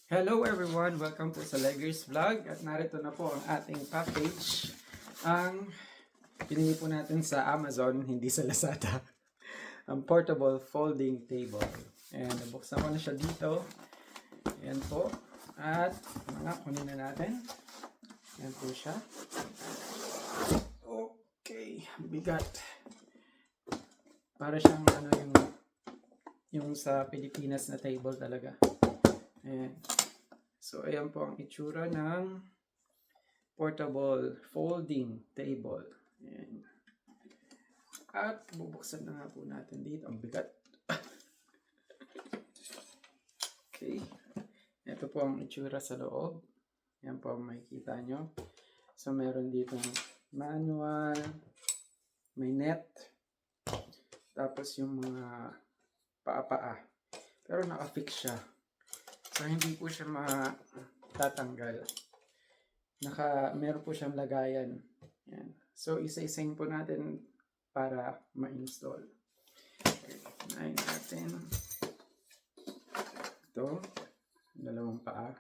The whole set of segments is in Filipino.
Hello everyone! Welcome po sa Leggers Vlog at narito na po ang ating package. Ang pinili po natin sa Amazon, hindi sa Lazada. Ang portable folding table. And nabuksan ko na siya dito. Ayan po. At mga kunin na natin. Ayan po siya. Okay. Bigat. Para siyang yung sa Pilipinas na table talaga. Ayan. So, ayan po ang itsura ng portable folding table. Ayan. At bubuksan na nga po natin dito. Ang bigat. Okay. Ito po ang itsura sa loob. Ayan po ang makikita nyo. So, meron dito manual, may net, tapos yung mga paa-paa. Pero naka-fix siya. So, hindi po siya matatanggal. Meron po siyang lagayan. Yan. So, isa-isahin po natin para ma-install. Okay. Unahin natin. Ito. Dalawang paa.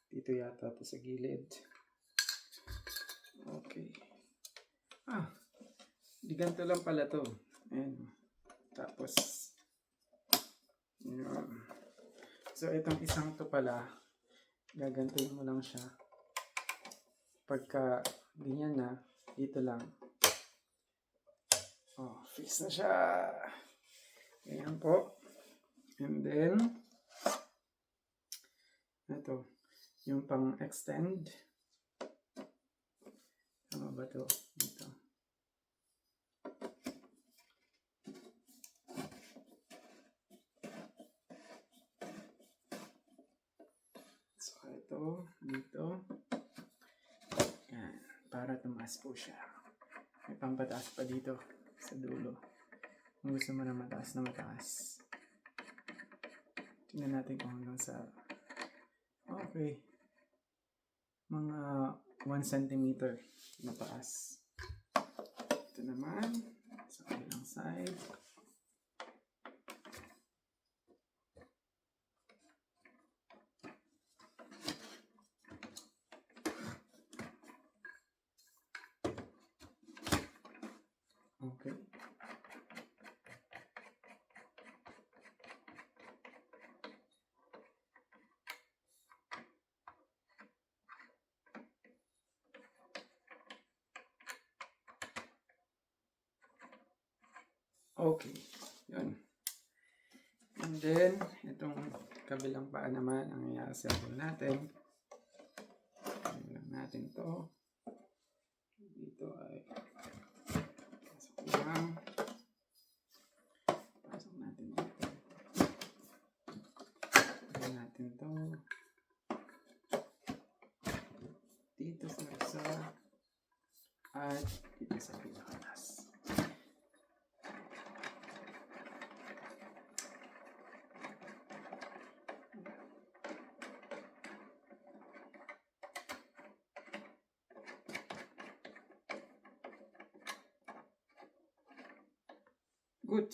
Dito yata ito sa gilid. Okay. Di ganito lang pala to. Ayan. Tapos, yun. So, itong isang to pala, gagantuin mo lang siya. Pagka ganyan na, dito lang. Oh, fix na siya. Ganyan po. And then, ito, yung pang-extend. Tama ba ito? Dito. Ito, dito. Yan, para tumaas po siya. May pampataas pa dito sa dulo. Kung gusto mo na mataas na mataas. Tingnan natin kung hanggang sa okay. Mga 1 cm na taas. Ito naman sa kabilang side. Okay. Okay. Yun. And then, itong kabilang paa naman ang i-assemble natin. Ayan lang natin to. Dito ay pasok lang. Pasok natin dito. Ayan natin to. Dito sa isa. At dito sa pinakalas. Good.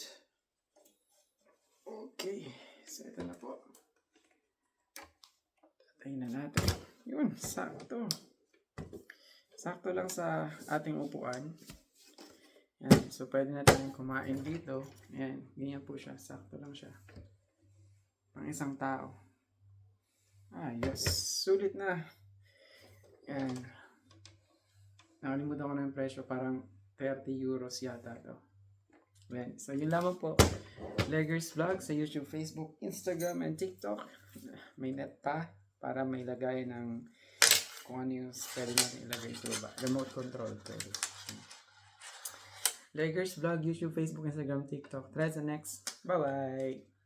Okay. So, ito na po. Tatayin na natin. Yun, sakto. Sakto lang sa ating upuan. Yan. So, pwede na tayong kumain dito. Yan. Ganyan po siya. Sakto lang siya. Pang isang tao. Yes. Sulit na. Yan. Nakalimutan ko na yung presyo. Parang 30 euros yata to. Yan. So, yun lamang po. Leggers Vlog sa YouTube, Facebook, Instagram, and TikTok. May net pa para may lagay ng kung ano yung pwede natin ilagay ito ba. Remote control. Pwede. Leggers Vlog, YouTube, Facebook, Instagram, TikTok. Try sa next. Bye-bye!